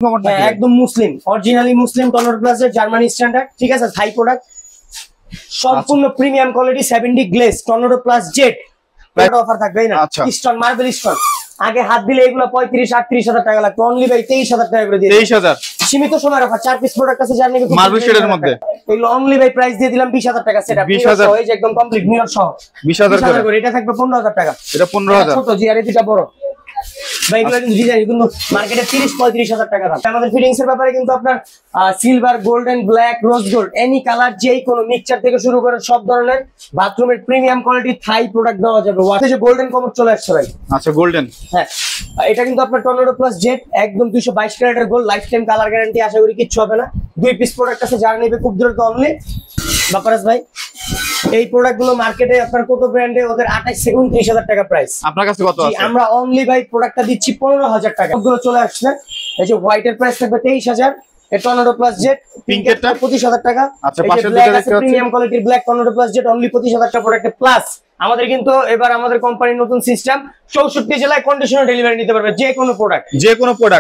একদম মুসলিম, অরিজিনালি মুসলিম tornado plus Germany standard, ঠিক আছে, থাই প্রোডাক্ট, সম্পূর্ণ premium quality 70 glaze tornado plus jet. Offer থাকবে না, স্টোন মার্বেল স্টোন। আগে হাত দিলে এগুলো 35-38 হাজার টাকা লাগতো, অনলি ভাই 23,000 টাকা করে দিয়ে 23,000 সীমিত সময়ের অফার। 4 পিস প্রোডাক্ট আছে যার নিবে মার্বেল শেডের মধ্যে, এগুলো অনলি ভাই প্রাইস দিয়ে দিলাম 20,000 টাকা। সেটা 20,000 হয়ে যায় একদম কমপ্লিট মিরর সহ 20,000 করে। এটা থাকবে 15,000 টাকা, এটা 15,000 ছোট জি, আর এটা বড় ভাই। এগুলো কিন্তু ডিজাইন কিন্তু মার্কেটে 30-35,000 টাকা দাম। আমাদের ফিটিংস এর ব্যাপারে কিন্তু আপনার silver, golden, black, rose gold, any colour, যেই কোনো মিক্সচার থেকে শুরু করে সব ধরনের বাথরুমের প্রিমিয়াম কোয়ালিটি থাই প্রোডাক্ট দেওয়া যাবে। ওয়াতে যে গোল্ডেন কমোড চলে আসছে ভাই। আচ্ছা গোল্ডেন, হ্যাঁ এটা কিন্তু আপনার টর্নেডো প্লাস জেট, একদম 222 ক্যারেটের gold, life time colour guarantee, আশা করি কিচ্ছু হবে না। 2 পিস প্রোডাক্ট আছে যারা নেবে খুব দ্রুত অনলি বাপারাস ভাই। এই প্রোডাক্ট গুলো মার্কেটে আপনার কত ব্র্যান্ডে ওদের 28-29,000 টাকা প্রাইস, আপনার কাছে কত আছে? আমরা অনলি ভাই প্রোডাক্টটা দিচ্ছি 15,000 টাকা। সবগুলো চলে আসছে। এই যে হোয়াইট এর প্রাইস থাকবে 23,000, এই টর্নেডো প্লাস জেট পিঙ্ক এরটা 25,000 টাকা। আচ্ছা পাশের দুটো দেখতে পাচ্ছেন প্রিমিয়াম কোয়ালিটির black tornado plus jet only 25,000 টাকা প্রোডাক্টে প্লাস। আমাদের কিন্তু এবার আমাদের কোম্পানির নতুন সিস্টেম, 64 জেলায় কন্ডিশনাল ডেলিভারি নিতে পারবে যে কোনো প্রোডাক্ট,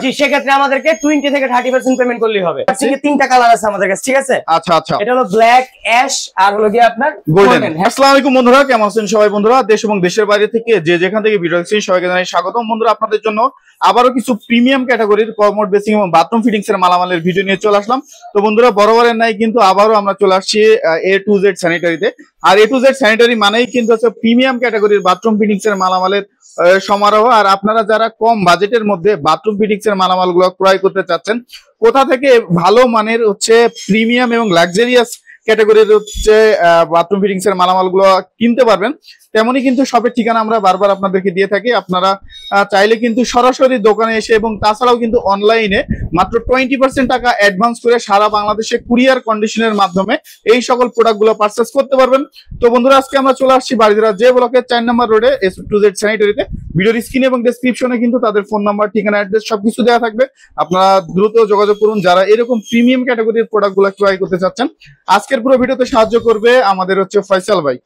জি। সেক্ষেত্রে আমাদেরকে 20-30% পেমেন্ট করলেই হবে। আজকে 3টা কালার আছে আমাদের কাছে, ঠিক আছে? আচ্ছা আচ্ছা, এটা হলো ব্ল্যাক, অ্যাশ আর হলো কি আপনার গোল্ডেন। আসসালামু আলাইকুম বন্ধুরা, কেমন আছেন সবাই? বন্ধুরা দেশ এবং দেশের বাইরে থেকে যে যেখান থেকে ভিডিও দেখছেন সবাইকে জানাই স্বাগতম। বন্ধুরা আপনাদের জন্য আবারও কিছু প্রিমিয়াম ক্যাটাগরির কমোড, বেসিং এবং বাথরুম ফিটিংস এর মালামালের ভিডিও নিয়ে চলে আসলাম। তো বন্ধুরা বরাবরের নাই কিন্তু আবারও আমরা চলে আসছি A to Z স্যানিটারিতে। আর A to Z স্যানিটারি মানেই কিন্তু হচ্ছে প্রিমিয়াম ক্যাটাগরির বাথরুম ফিটিংস এর মালামালের সমারোহ। আর আপনারা যারা কম বাজেটের মধ্যে বাথরুম ফিটিংস এর মালামাল গুলো ক্রয় করতে চাচ্ছেন, কোথা থেকে ভালো মানের হচ্ছে প্রিমিয়াম এবং লাক্সারিয়াস ক্যাটাগরির হচ্ছে বাথরুম ফিটিংস এর মালামাল গুলো কিনতে পারবেন, তেমনই কিন্তু শপের ঠিকানা আমরা বারবার আপনাদেরকে দিয়ে থাকি। আপনারা চাইলে কিন্তু সরাসরি দোকানে এসে এবং তাছাড়াও কিন্তু অনলাইনে মাত্র 20% টাকা অ্যাডভান্স করে সারা বাংলাদেশে কুরিয়ার কন্ডিশনের মাধ্যমে এই সকল প্রোডাক্ট গুলো পারচেস করতে পারবেন। তো বন্ধুরা আজকে আমরা চলে আসছি বারিধারা যে ব্লকের 4 নম্বর রোডে A to Z স্যানিটারিতে। ভিডিওর স্ক্রিনে এবং ডেসক্রিপশনে কিন্তু তাদের ফোন নাম্বার, ঠিকানা, অ্যাড্রেস সবকিছু দেওয়া থাকবে। আপনারা দ্রুত যোগাযোগ করুন যারা এরকম প্রিমিয়াম ক্যাটাগরির প্রোডাক্ট গুলো ক্রয় করতে চাচ্ছেন। আজকের পুরো ভিডিওতে সাহায্য করবে আমাদের হচ্ছে ফয়সাল ভাই।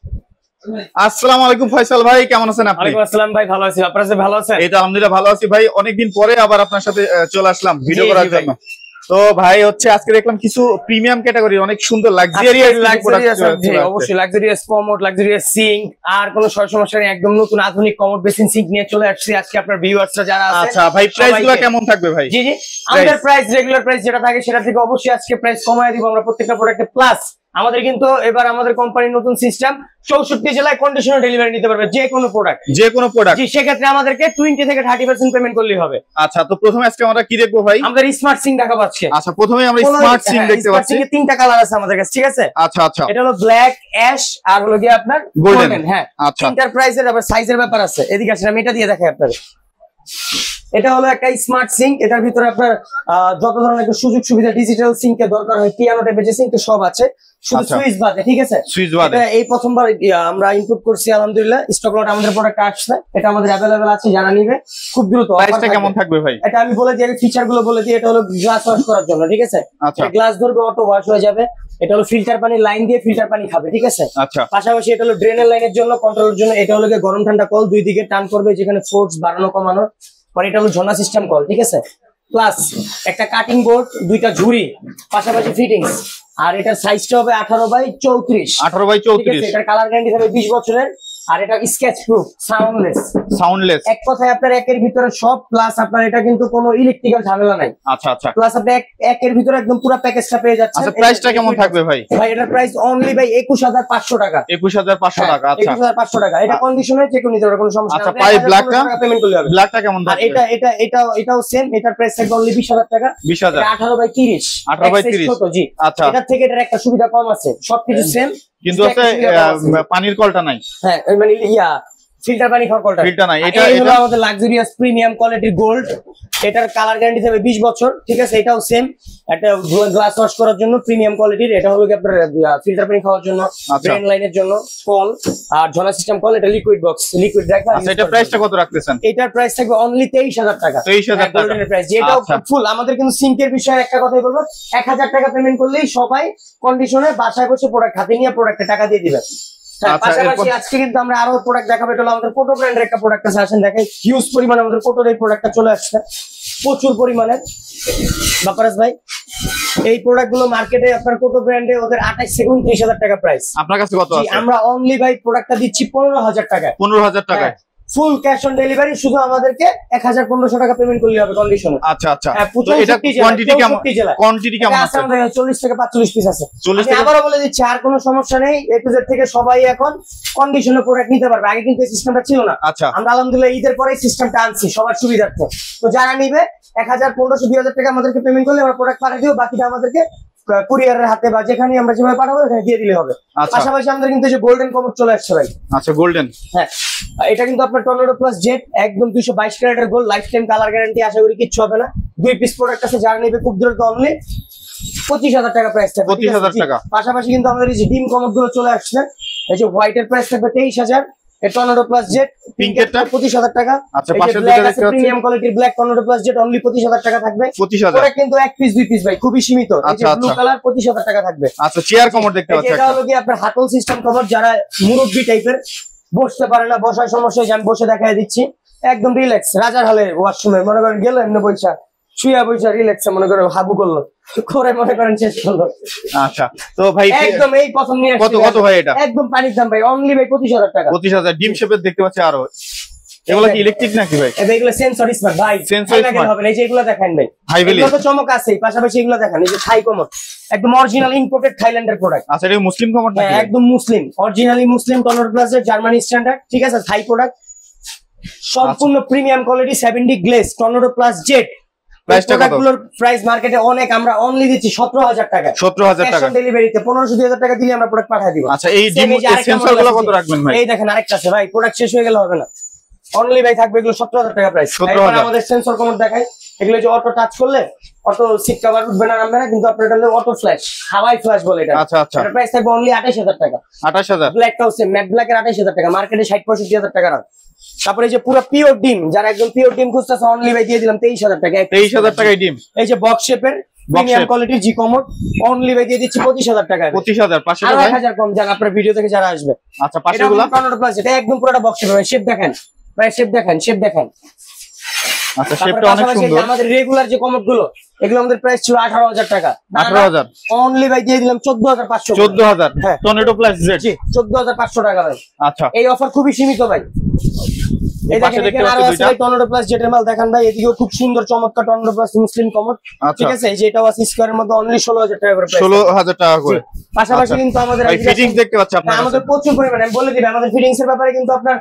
আসসালামু আলাইকুম ফয়সাল ভাই, কেমন আছেন আপনি? ওয়ালাইকুম আসসালাম ভাই, ভালো আছি। আপনারা ভালো আছেন? এই তো আলহামদুলিল্লাহ ভালো আছি ভাই। অনেকদিন পরে আবার আপনার সাথে চলে আসলাম ভিডিও করার জন্য। তো ভাই হচ্ছে আজকে দেখলাম কিছু প্রিমিয়াম ক্যাটাগরি অনেক সুন্দর লাক্সারিয়াস অবশ্যই লাক্সারিয়াস কমোড, লাক্সারিয়াস সিঙ্ক, আর কোনো সমস্যা নেই, একদম নতুন আধুনিক কমোড বেসিন সিঙ্ক নিয়ে চলে আসছি আজকে আপনার ভিউয়ার্সরা যারা আছে। আচ্ছা ভাই প্রাইসগুলো কেমন থাকবে ভাই? জি জি, আমাদের প্রাইস রেগুলার প্রাইস যেটা থাকে সেটা থেকে অবশ্যই আজকে প্রাইস কমায় দিব আমরা প্রত্যেকটা প্রোডাক্টে। প্লাস আমাদের কিন্তু এবার আমাদের কোম্পানির নতুন সিস্টেম, 64 জেলায় কন্ডিশনাল ডেলিভারি নিতে পারবে যে কোনো প্রোডাক্ট, জি। সেক্ষেত্রে আমাদেরকে 20-30% পেমেন্ট করলেই হবে। আচ্ছা তো প্রথমে আজকে আমরা কি দেখবো ভাই? আমাদের স্মার্ট সিঙ্ক দেখাবো আজকে। আচ্ছা প্রথমে আমরা স্মার্ট সিঙ্ক দেখতে পাচ্ছি। 3টা কালার আছে আমাদের কাছে, ঠিক আছে? আচ্ছা আচ্ছা, এটা হলো ব্ল্যাক, অ্যাশ আর হলো কি আপনার গোল্ডেন। হ্যাঁ আচ্ছা, এন্টারপ্রাইজের আবার সাইজের ব্যাপার আছে। এদিকে আসেন, আমি এটা দিয়ে দেখাই আপনাদের। এটা হলো একটা স্মার্ট সিঙ্ক, এটার ভিতরে আপনার যত ধরনের সুযোগ সুবিধা ডিজিটাল সিঙ্কে দরকার হয়, পিয়ানো টাইপের যে সিঙ্ক সব আছে, শুধু সুইচ বাদে, ঠিক আছে? এটা এই প্রথমবার আমরা ইনপুট করছি, আলহামদুলিল্লাহ স্টক লট আমাদের প্রোডাক্ট আসছে। এটা আমাদের अवेलेबल আছে, যারা নিবে খুব দ্রুত। প্রাইসটা কেমন থাকবে ভাই? এটা আমি বলে দিই, ফিচার গুলো বলে দিই। এটা হলো গ্লাস ওয়াশ করার জন্য, ঠিক আছে? আচ্ছা, গ্লাস ধরবে, অটো ওয়াশ হয়ে যাবে। এটা হলো ফিল্টার পানি, লাইন দিয়ে ফিল্টার পানি খাবে, ঠিক আছে? আচ্ছা, পাশাপাশি এটা হলো ড্রেনের লাইনের জন্য, কন্ট্রোলের জন্য। এটা হলো গরম ঠান্ডা কল, দুই দিকে টান করবে, যেখানে ফোর্স বাড়ানো কমানোর। পরে এটা হলো ঝর্ণা সিস্টেম কল, ঠিক আছে? প্লাস একটা কাটিং বোর্ড, 2টা ঝুড়ি, পাশাপাশি ফিটিংস। আর এটার সাইজটা হবে 18x34। 18x34। এটার কালার গ্যারান্টি হবে 20 বছরের। আর এটা স্কেচ প্রুফ, সাউন্ডলেস। এক কথায় আপনার একের ভিতরে সব। প্লাস আপনার এটা কিন্তু কোনো ইলেকট্রিক্যাল ঝামেলা নাই। আচ্ছা আচ্ছা, প্লাস আপনি একের ভিতরে একদম পুরো প্যাকেজটা পেয়ে যাচ্ছেন। আচ্ছা প্রাইসটা কেমন থাকবে ভাই? ভাই এটার প্রাইস অনলি ভাই 21,500 টাকা। 21,500 টাকা। আচ্ছা 21,500 টাকা। এটা কন্ডিশনে চেক করে নিতে পারবে, কোনো সমস্যা নেই। আচ্ছা পাই ব্ল্যাকটা পেমেন্ট করলে হবে। ব্ল্যাকটা কেমন থাকবে? আর এটাও সেম। এটার প্রাইস থাকবে অনলি 20,000 টাকা। 20,000। 18x30। 18x30, জি। আচ্ছা, এটার থেকে এটার একটা সুবিধা কম আছে, সবকিছু সেম, কিন্তু আছে পানির কলটা নাই। হ্যাঁ মানে ফিল্টার পানি খাওয়ার কলটা ফিল্টার নাই। এটা হলো আমাদের লাক্সারিয়াস প্রিমিয়াম কোয়ালিটির গোল্ড। এটার কালার গ্যারান্টি থাকবে 20 বছর, ঠিক আছে? এটাও সেম, একটা গ্লাস ওয়াশ করার জন্য প্রিমিয়াম কোয়ালিটির। এটা হলো কি আপনার ফিল্টার পানি খাওয়ার জন্য, ড্রেন লাইনের জন্য কল, আর ঝর্ণা সিস্টেম কল। এটা লিকুইড বক্স, লিকুইড রাখা। আচ্ছা এটা প্রাইসটা কত রাখতেছেন? এটার প্রাইস থাকবে অনলি 23,000 টাকা। 23,000 টাকা গোল্ডের প্রাইস। এটাও ফুল। আমাদের কিন্তু সিঙ্কের বিষয়ে একটা কথাই বলবো, 1,000 টাকা পেমেন্ট করলেই সবাই কন্ডিশনে বাসায় বসে প্রোডাক্ট হাতে নিয়ে প্রোডাক্টে টাকা দিয়ে দিবেন। পাশাপাশি আজকে কিন্তু আমরা আরো প্রোডাক্ট দেখাবো। এটা হলো আমাদের কোটো ব্র্যান্ডের একটা প্রোডাক্ট আছে, আসেন দেখাই। হিউজ পরিমাণে আমাদের কোটোর এই প্রোডাক্টটা চলে আসছে। প্রচুর পরিমাণে। বাপারাজ ভাই এই প্রোডাক্ট গুলো মার্কেটে আপনার কত ব্র্যান্ডে ওদের 28 থেকে 29,000 টাকা প্রাইস, আপনার কাছে কত আছে? আমরা অনলি ভাই প্রোডাক্টটা দিচ্ছি 15,000 টাকায়। 15,000 টাকায় ফুল ক্যাশ অন ডেলিভারি, শুধু আমাদেরকে 1,500 টাকা পেমেন্ট করলে হবে কন্ডিশনে। আচ্ছা আচ্ছা, তো এটা কোয়ান্টিটি কেমন? কোয়ান্টিটি কেমন আছে? আমাদের 40 থেকে 45 পিস আছে। আমি আবারও বলে দিচ্ছি, আর কোনো সমস্যা নেই, এ টু জেড থেকে সবাই এখন কন্ডিশনে প্রোডাক্ট নিতে পারবে। আগে কিন্তু এই সিস্টেমটা ছিল না। আচ্ছা, আমরা আলহামদুলিল্লাহ ঈদের পরে সিস্টেমটা আনছি সবার সুবিধার্থে। তো যারা নিবে 1,000, 1,500, 2,000 টাকা আমাদেরকে পেমেন্ট করলে আমরা প্রোডাক্ট পাঠিয়ে দিব, বাকিটা আমাদেরকে কুরিয়ারের হাতে বা যেখানে আমরা যেভাবে পাঠাবো ওখানে দিয়ে দিলে হবে। পাশাপাশি আমাদের কিন্তু যে গোল্ডেন কমোড চলে আসছে ভাই। আচ্ছা, গোল্ডেন, হ্যাঁ এটা কিন্তু আপনার টর্নেডো প্লাস জেট, একদম 222 ক্যারেটের gold, life time colour guarantee, আশা করি কিচ্ছু হবে না। 2 পিস প্রোডাক্ট আছে, যারা নেবে খুব দ্রুত অনলি 25,000 টাকা প্রাইস থাকবে। 25,000 টাকা। পাশাপাশি কিন্তু আমাদের এই যে ডিম কমোড গুলো চলে আসছে, এই যে হোয়াইটের প্রাইস থাকবে 23,000, এই টর্নেডো প্লাস জেট পিঙ্কেরটা 25,000 টাকা। আচ্ছা, পাশে দুটো দেখতে পাচ্ছি প্রিমিয়াম কোয়ালিটির black tornado plus jet only 25,000 টাকা থাকবে। 25,000 ওটা কিন্তু এক পিস 2 পিস ভাই, খুবই সীমিত। এই যে ব্লু কালার 25,000 টাকা থাকবে। আচ্ছা, চেয়ার কমোড দেখতে পাচ্ছি, এটা হলো কি আপনার হাতল সিস্টেম কমোড, যারা মুরব্বি টাইপের বসতে পারে না, বসার সমস্যা, আমি বসে দেখাই দিচ্ছি, একদম রিল্যাক্স। রাজার হলে ওয়াশরুমে মনে করেন গেল এমনি বৈশা শুয়া বৈশা রিল্যাক্স মনে করেন হাবু করলো করে মনে করেন শেষ করলো। আচ্ছা, তো ভাই একদম এই প্রথম নিয়ে কত কত ভাই এটা? একদম পানির দাম ভাই, অনলি ভাই 25,000 টাকা। 25,000 ডিম শেপের দেখতে পাচ্ছি। আরো এগুলো কি ইলেকট্রিক নাকি ভাই? এগুলো সেন্সর স্মার্ট ভাই, সেন্সর স্মার্ট হবে। এই যে এগুলো দেখেন ভাই, হাই ভ্যালি, এগুলো তো চমক আছে। পাশাপাশি এগুলো দেখেন, এই যে থাই কমোড, একদম অরিজিনাল ইম্পোর্টেড থাইল্যান্ডের প্রোডাক্ট। আচ্ছা, এটা মুসলিম কমোড নাকি? একদম মুসলিম, অরিজিনালি মুসলিম টর্নেডো প্লাস জার্মানি স্ট্যান্ডার্ড, ঠিক আছে, থাই প্রোডাক্ট, সম্পূর্ণ premium quality 70 glaze tornado plus jet. প্রাইসটা কত? প্রাইস মার্কেটে অনেক, আমরা অনলি দিচ্ছি 17,000 টাকা। 17,000 টাকা ডেলিভারিতে 1500, 2,000 টাকা দিলে আমরা প্রোডাক্ট পাঠিয়ে দিব। আচ্ছা, এই ডিম সেন্সর গুলো কত রাখবেন ভাই? এই দেখেন আরেকটা আছে ভাই, প্রোডাক্ট শেষ হয়ে গেলে হবে না, অনলি ভাই থাকবে এগুলো 17,000 টাকা প্রাইস। আমাদের সেন্সর কমোড দেখাই, এগুলো যে অটো টাচ করলে অটো সিট কভার উঠবে না, নামবে না, কিন্তু আপনার এটা অটো ফ্ল্যাশ, হাওয়াই ফ্ল্যাশ বলে এটা। আচ্ছা আচ্ছা, এটার প্রাইস থাকবে অনলি 28,000 টাকা। 28,000। ব্ল্যাকটা হচ্ছে ম্যাট ব্ল্যাকের 28,000 টাকা, মার্কেটে 60-65,000 টাকা রাখ। তারপরে যে পুরো পিওর ডিম, যারা একদম পিওর ডিম খুঁজতেছে, অনলি ভাই দিয়ে দিলাম 23,000 টাকা। 23,000 টাকায় ডিম। এই যে বক্স শেপের প্রিমিয়াম কোয়ালিটির জি কমোড, অনলি ভাই দিয়ে দিচ্ছি 25,000 টাকা। 25,000 পাশে আর 1,000 কম যারা আপনার ভিডিও থেকে যারা আসবে। আচ্ছা, পাশেগুলো টর্নেডো প্লাস এটা একদম পুরোটা বক্স শেপ, শেপ দেখেন ভাই, শেপ দেখেন, শেপ দেখেন। আচ্ছা, শেপটা অনেক সুন্দর। আমাদের রেগুলার যে কমোড গুলো, এগুলো আমাদের প্রাইস ছিল 18,000 টাকা। 18,000 অনলি ভাই দিয়ে দিলাম 14,500। 14,000 টর্নেডো প্লাস জেড, 14,500 টাকা ভাই। আচ্ছা, এই অফার খুবই সীমিত ভাই। এই পাশে দেখতে পাচ্ছেন দুইটা টর্নেডো প্লাস জেটের মাল দেখেন ভাই, এদিকেও খুব সুন্দর চমৎকার টর্নেডো প্লাস মুসলিম কমোড, ঠিক আছে। এই যে এটাও আছে স্কয়ারের মধ্যে, অনলি 16,000 টাকা করে প্রাইস। 16,000 টাকা করে। পাশাপাশি কিন্তু আমাদের ফিটিংস দেখতে পাচ্ছি আপনারা, আমাদের প্রচুর পরিমাণে। আমি বলে দিই আমাদের ফিটিংস এর ব্যাপারে কিন্তু আপনার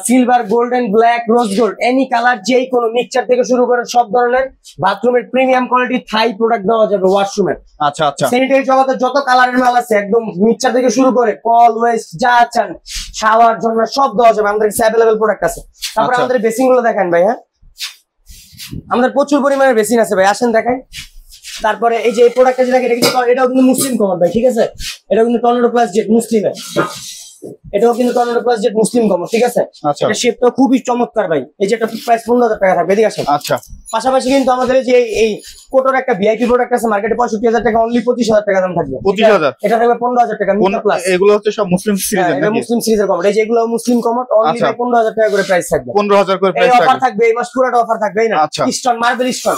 silver, golden, black, rose gold, any colour, যেই কোনো মিক্সচার থেকে শুরু করে সব ধরনের বাথরুমের প্রিমিয়াম কোয়ালিটি থাই প্রোডাক্ট দেওয়া যাবে ওয়াশরুমের। আচ্ছা আচ্ছা, স্যানিটারি জগতে যত কালারের মাল আছে, একদম মিক্সচার থেকে শুরু করে কল ওয়েস্ট যা চান, শাওয়ার জন্য সব দেওয়া যাবে, আমাদের কাছে অ্যাভেলেবল প্রোডাক্ট আছে। তারপরে আমাদের বেসিং গুলো দেখেন ভাই, হ্যাঁ আমাদের প্রচুর পরিমাণে বেসিন আছে ভাই, আসেন দেখাই। তারপরে এই যে এই প্রোডাক্টটা যেটা, এটাও কিন্তু মুসলিম কমোড ভাই, ঠিক আছে, এটাও কিন্তু টর্নেডো প্লাস জেট মুসলিমের, এটাও কিন্তু টর্নেডো প্লাস জেট মুসলিম কমোড, ঠিক আছে। এটা শেপটা খুবই চমৎকার ভাই। এই যে এটা প্রাইস 15,000 টাকা থাকবে, এদিকে আসেন। আচ্ছা, পাশাপাশি কিন্তু আমাদের যে এই কোটোর একটা ভিআইপি প্রোডাক্ট আছে মার্কেটে 65,000 টাকা, অনলি 25,000 টাকা দাম থাকবে। 25,000 এটা থাকবে 15,000 টাকা মিটার প্লাস। এগুলো হচ্ছে সব মুসলিম সিরিজের নাকি? মুসলিম সিরিজের কমোড, এই যে এগুলো মুসলিম কমোড, অনলি 15,000 টাকা করে প্রাইস থাকবে। 15,000 করে প্রাইস থাকবে। অফার থাকবে এই মাস পুরোটা অফার থাকবে না। স্টোন মার্বেল স্টোন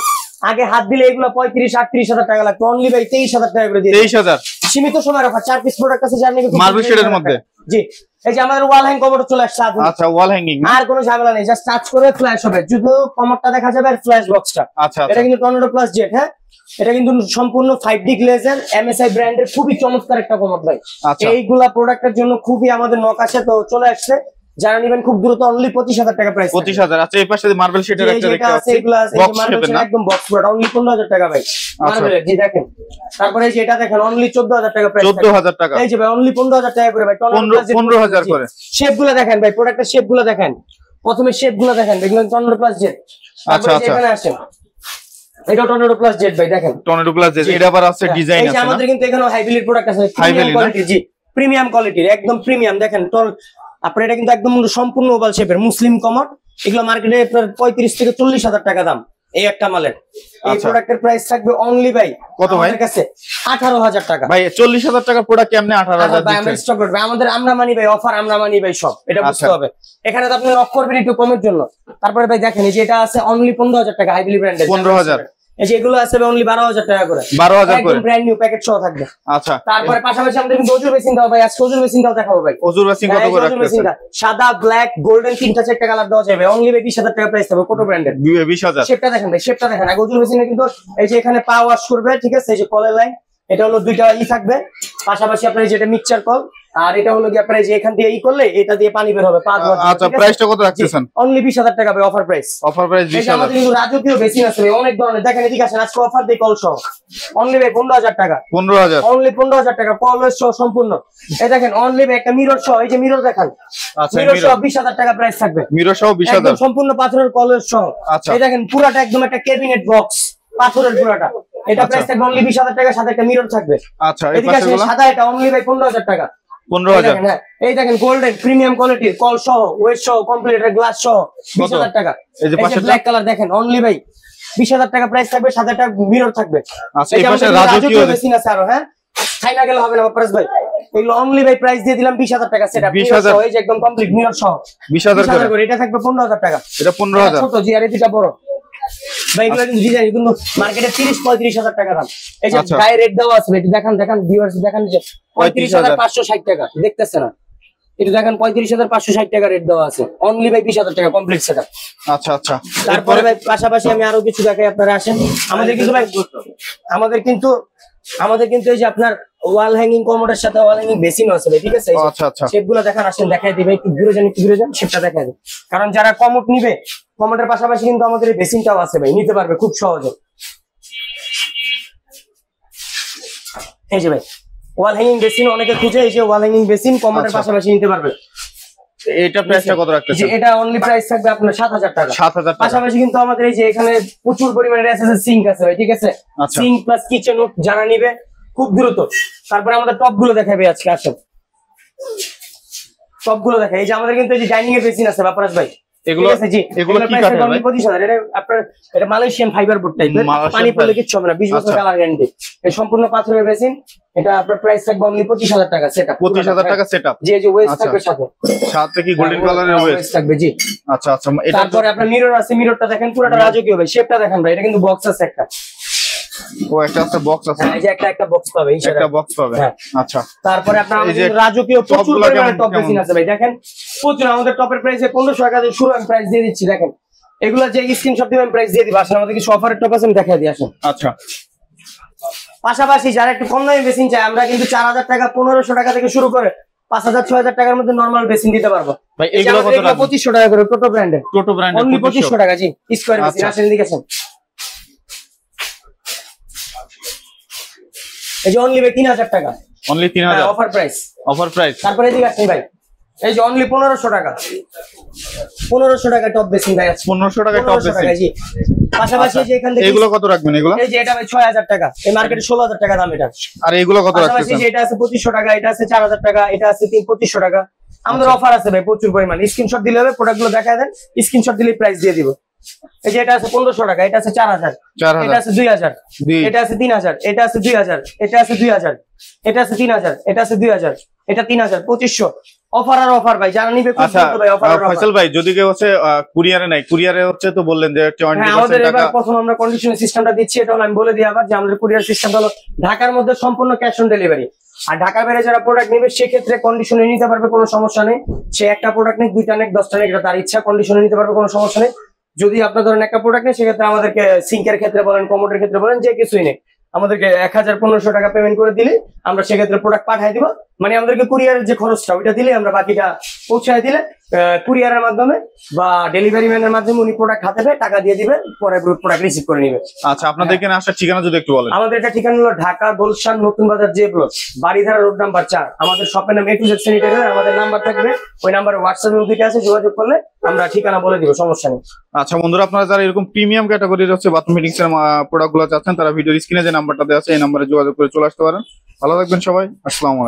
আগে হাত দিলে এগুলো 35-38,000 টাকা লাগতো, অনলি ভাই 23,000 টাকা করে দিয়ে 23,000 সীমিত সময়ের অফার। 4 পিস প্রোডাক্ট আছে যার নিবে মার্বেল শেডের মধ্যে। জি, এই যে আমাদের ওয়াল হ্যাং কমোড চলে আসছে। আচ্ছা, ওয়াল হ্যাঙ্গিং, আর কোনো ঝামেলা নেই, জাস্ট টাচ করে ফ্ল্যাশ হবে, শুধু কমোডটা দেখা যাবে আর ফ্ল্যাশ বক্সটা। আচ্ছা, এটা কিন্তু টর্নেডো প্লাস জেট, হ্যাঁ এটা কিন্তু সম্পূর্ণ 5D গ্লেজার এমএসআই ব্র্যান্ডের খুবই চমৎকার একটা কমোড ভাই। এইগুলা প্রোডাক্টের জন্য খুবই আমাদের নক আছে, তো চলে আসছে, যারা নেবেন খুব দ্রুত, অনলি 25,000 টাকা প্রাইস। 25,000। আচ্ছা, এই পাশে মার্বেল শেডের একটা দেখতে পাচ্ছি, বক্স শেপের না, একদম বক্স প্রোডাক্ট, অনলি 15,000 টাকা ভাই মার্বেলের। জি দেখেন, তারপরে এই যে এটা দেখেন, অনলি 14,000 টাকা প্রাইস। 14,000 টাকা। এই যে ভাই অনলি 15,000 টাকা করে ভাই, 15,000 করে। শেপগুলো দেখেন ভাই, প্রোডাক্টের শেপগুলো দেখেন, প্রথমে শেপগুলো দেখেন, দেখলেন টর্নেডো প্লাস জেট। আচ্ছা আচ্ছা, এখানে আসেন, এটা টর্নেডো প্লাস জেট ভাই, দেখেন টর্নেডো প্লাস জেট, এটা আবার আছে ডিজাইন আছে না? আমাদের কিন্তু এখানে হাইভেলির প্রোডাক্ট আছে, প্রিমিয়াম কোয়ালিটি। জি, প্রিমিয়াম কোয়ালিটির, একদম প্রিমিয়াম। দেখেন আপনার এটা কিন্তু একদম সম্পূর্ণ ওভাল শেপের মুসলিম কমোড, এগুলো মার্কেটে 35 থেকে 40,000 টাকা দাম। এই একটা মালের এই আচ্ছা। প্রোডাক্টের প্রাইস থাকবে অনলি ভাই কত ভাই? আমাদের কাছে 18,000 টাকা। ভাই 40,000 টাকার প্রোডাক্ট কেমনে 18,000 ভাই আমরা দিচ্ছেন? স্টক করব আমাদের আমরা মানি ভাই অফার আমরা মানি ভাই সব এটা বুঝতে আচ্ছা। হবে। এখানে তো আপনি নক করবেন একটু কমের জন্য। তারপরে ভাই দেখেন এই যে এটা আছে অনলি 15,000 টাকা হাইবিলি ব্র্যান্ডের 15,000 এই যে এগুলো আছে অনলি 12,000 টাকা করে 12,000 করে একদম ব্র্যান্ড নিউ প্যাকেট সহ থাকবে। আচ্ছা তারপরে পাশাপাশি আমাদের কিন্তু ওজুর বেসিন দাও ভাই আজকে ওজুর বেসিন দাও দেখাবো ভাই। ওজুর বেসিন কত করে রাখতেছেন? সাদা ব্ল্যাক গোল্ডেন তিনটা চারটা কালার দেওয়া যাবে অনলি 20,000 টাকা প্রাইস থাকবে কোটো ব্র্যান্ডের 20,000 শেপটা দেখেন ভাই শেপটা দেখেন আগে ওজুর বেসিনে কিন্তু এই যে এখানে পা ওয়াশ করবে ঠিক আছে এই যে কলের লাইন এটা হলো দুইটা থাকবে পাশাপাশি আপনার যেটা মিক্সচার কল আর এটা হলো কি আপনার যে এখান দিয়ে করলে এটা দিয়ে পানি বের হবে পা ধোয়ার জন্য, আচ্ছা ঠিক আছে? প্রাইসটা কত রাখতেছেন? অনলি 20,000 টাকা ভাই অফার প্রাইস। অফার প্রাইস এই যে আমাদের 20,000 কিন্তু রাজকীয় বেসিন আছে ভাই অনেক ধরনের দেখেন এদিকে আসেন আজকে অফার দেই কল সহ অনলি ভাই 15,000 টাকা 15,000 অনলি 15,000 টাকা কল সহ সম্পূর্ণ। এই দেখেন অনলি ভাই একটা মিরর সহ এই যে মিরর দেখেন আচ্ছা মিরর সহ মিরর 20,000 টাকা প্রাইস থাকবে মিরর সহ একদম 20,000 সম্পূর্ণ পাথরের কলের সহ। আচ্ছা। এই দেখেন পুরাটা একদম একটা ক্যাবিনেট বক্স পাথরের পুরাটা এটা আচ্ছা। প্রাইস থাকবে অনলি 20,000 টাকা সাথে একটা মিরর থাকবে। আচ্ছা এই এদিকে আসেন পাশেগুলো সাদা এটা অনলি ভাই 15,000 টাকা 15,000 হ্যাঁ এই দেখেন গোল্ডেন প্রিমিয়াম কোয়ালিটির কল সহ ওয়েট সহ কমপ্লিট গ্লাস সহ 20,000 টাকা। এই যে পাশেরটা? ব্ল্যাক কালার দেখেন অনলি ভাই 20,000 টাকা প্রাইস থাকবে সাথে একটা মিরর থাকবে। আচ্ছা এই এই যে পাশে আমাদের রাজকীয় মেশিন আছে আরো হ্যাঁ চাইনা গেলে হবে না পারস ভাই এগুলো অনলি ভাই প্রাইস দিয়ে দিলাম 20,000 টাকা সেটা 20,000 এই যে একদম কমপ্লিট মিরর সহ 20,000 করে করে এটা থাকবে 15,000 টাকা। এটা 15,000 ছোট জি আর এটা বড় ভাই এগুলো কিন্তু ডিজাইন কিন্তু মার্কেটে 30-35,000 টাকা দাম। এই যে আচ্ছা। গায়ে রেট দেওয়া আছে এটা দেখেন দেখেন ভিউয়ার্স দেখেন যে 35,560 টাকা দেখতেছেন না এটা দেখেন 35,560 টাকা রেট দেওয়া আছে অনলি ভাই 20,000 টাকা কমপ্লিট সেটআপ। আচ্ছা আচ্ছা তারপরে ভাই পাশাপাশি আমি আরো কিছু দেখাই আপনারা আসেন আমাদের কিন্তু ভাই আমাদের কিন্তু এই যে আপনার ওয়াল হ্যাঙ্গিং কমোডের সাথে ওয়াল হ্যাঙ্গিং বেসিন আছে ভাই ঠিক আছে ও, আচ্ছা আচ্ছা শেপগুলো দেখান আসেন দেখাই দিই ভাই একটু ঘুরে যান শেপটা দেখাই দিই কারণ যারা কমোড নিবে কমোডের পাশাপাশি কিন্তু আমাদের এই বেসিনটাও আছে ভাই নিতে পারবে খুব সহজে। এই যে ভাই ওয়াল হ্যাঙ্গিং বেসিন অনেকে খুঁজে এই যে ওয়াল হ্যাঙ্গিং বেসিন কমোডের আচ্ছা। পাশাপাশি নিতে পারবে। এটা প্রাইসটা কত যে রাখতেছেন? এটা অনলি প্রাইস থাকবে আপনার 7,000 টাকা 7,000 টাকা পাশাপাশি কিন্তু আমাদের এই যে এখানে প্রচুর পরিমাণে এসএসএস সিঙ্ক আছে ভাই ঠিক আছে আচ্ছা। সিঙ্ক প্লাস কিচেন যারা নিবে খুব দ্রুত। তারপরে আমাদের টপ গুলো দেখাবে আজকে আসেন টপ গুলো দেখাই এই যে আমাদের কিন্তু এই যে ডাইনিং এর বেসিন আছে বাপরাজ ভাই এগুলো ঠিক আছে, জি এগুলো কি কাঠের ভাই? 25,000 এটা আপনার এটা মালয়েশিয়ান ফাইবার বোর্ড টাইপের মালয়েশিয়ান পানি পড়লে ফাইবার। কিচ্ছু হবে না 20 বছর আচ্ছা। কালার গ্যারান্টি এই সম্পূর্ণ পাথরের বেসিন এটা আপনার প্রাইস থাকবে অনলি 25,000 টাকা সেটা 25,000 টাকা সেটআপ যে যে ওয়েস্ট আচ্ছা। থাকবে সাথে সাথে কি গোল্ডেন কালারের ওয়েস্ট? ওয়েস্ট থাকবে জি। আচ্ছা আচ্ছা এটা তারপরে আপনার মিরর আছে মিররটা দেখেন পুরোটা রাজকীয় ভাই শেপটা দেখেন ভাই এটা কিন্তু বক্স আছে একটা ও একটা আছে বক্স আছে হ্যাঁ এই যে একটা বক্স পাবে একটা ইনশাআল্লাহ। বক্স পাবে হ্যাঁ। আচ্ছা তারপরে আপনার এই যে আমাদের রাজকীয় প্রচুর টপগুলো পরিমাণে কেমন- টপ কেমন? বেসিন আছে ভাই দেখেন প্রচুর আমাদের টপের প্রাইস 1500 টাকা দিয়ে শুরু আমি প্রাইস দিয়ে দিচ্ছি দেখেন এগুলা যে স্ক্রিনশট দিবেন প্রাইস দিয়ে দিবা আসলে আমাদের কিছু অফারের টপ আছে আমি দেখাই দিই আসেন। আচ্ছা পাশাপাশি যারা একটু কম দামি বেসিন চায় আমরা কিন্তু 4,000 টাকা 1,500 টাকা থেকে শুরু করে 5,000-6,000 টাকার মধ্যে নরমাল বেসিন দিতে পারবো। ভাই এই যে এগুলো আমাদের কত এগুলো রাখবেন? 2500 টাকা করে টোটো ব্র্যান্ডের টোটো ব্র্যান্ডের অনলি 2500 টাকা জি স্কয়ার বেসিন আচ্ছা। আসেন এদিকে আসেন এই যে অনলি 3,000 টাকা only 3,000 offer price. Offer price তারপরে এদিকে আসেন ভাই এই যে অনলি 1,500 টাকা 1,500 টাকা টপ বেসিন ভাই আছে 1500 টাকা টপ 1,500 টাকা বেসিন জি। পাশাপাশি এই যে এখান থেকে এগুলো কত রাখবেন এগুলো? এই যে এটা ভাই 6,000 টাকা এই মার্কেটে 16,000 টাকা দাম এটা। আর এগুলো কত পাশাপাশি রাখতেছেন? যে এটা আছে 2,500 টাকা এটা আছে 4,000 টাকা এটা আছে 2,500 টাকা আমাদের অফার আছে ভাই প্রচুর পরিমাণ স্ক্রিনশট দিলে হবে প্রোডাক্ট গুলো দেখায় দেন স্ক্রিনশট দিলে প্রাইস দিয়ে দিব। এই যে এটা আছে 1,500 টাকা এটা আছে 4,000 এটা আছে 2,000 এটা আছে 3,000 এটা আছে 2,000 এটা আছে 2,000 এটা আছে 3,000 এটা আছে 2,000 এটা 3,000 2,500 অফার আর অফার ভাই যারা নিবে খুব আচ্ছা দ্রুত ভাই অফার আর অফার। ফয়সাল ভাই যদি কেউ হচ্ছে কুরিয়ারে নাই কুরিয়ারে হচ্ছে তো বললেন যে হ্যাঁ আমাদের 20% টাকা এবার প্রথম আমরা কন্ডিশনের সিস্টেমটা দিচ্ছি এটা হলো আমি বলে দিই আবার যে আমাদের কুরিয়ার সিস্টেমটা হলো ঢাকার মধ্যে সম্পূর্ণ ক্যাশ অন ডেলিভারি আর ঢাকার বাইরে যারা প্রোডাক্ট নেবে সেক্ষেত্রে কন্ডিশনে নিতে পারবে কোনো সমস্যা নেই সে একটা প্রোডাক্ট নেই দুইটা নেই 10টা নেই এটা তার ইচ্ছা কন্ডিশনে নিতে পারবে কোনো সমস্যা নেই। যদি আপনার ধরেন একটা প্রোডাক্ট নেই সেক্ষেত্রে আমাদেরকে সিঙ্কের ক্ষেত্রে বলেন কমোডের ক্ষেত্রে বলেন যে কিছুই নেই আমাদেরকে 1,500 টাকা পেমেন্ট করে দিলে আমরা সেক্ষেত্রে প্রোডাক্ট পাঠিয়ে দিব মানে আমাদেরকে কুরিয়ারের যে খরচটা ওইটা দিলে আমরা বাকিটা পৌঁছায় দিলে কুরিয়ারের মাধ্যমে বা ডেলিভারি ম্যানের মাধ্যমে উনি প্রোডাক্ট হাতে পেয়ে টাকা দিয়ে দিবে পরে প্রোডাক্ট রিসিভ করে নিবে। আচ্ছা আপনাদের এখানে আসার ঠিকানা যদি একটু বলেন। আমাদের এটা ঠিকানা হলো ঢাকা গুলশান নতুন বাজার J block Baridhara road number 4 আমাদের শপের নাম A2Z স্যানিটারি আমাদের নাম্বার থাকবে ওই নাম্বারে হোয়াটসঅ্যাপে ওদিকে আছে যোগাযোগ করলে আমরা ঠিকানা বলে দিব সমস্যা নেই। আচ্ছা বন্ধুরা আপনারা যারা এরকম প্রিমিয়াম ক্যাটাগরির হচ্ছে বাথরুম ফিটিংস এর প্রোডাক্ট গুলো চাচ্ছেন তারা ভিডিওর স্ক্রিনে যে নাম্বারটা দেওয়া আছে এই নাম্বারে যোগাযোগ করে চলে আসতে পারেন। ভালো থাকবেন সবাই, আসসালামু আলাইকুম।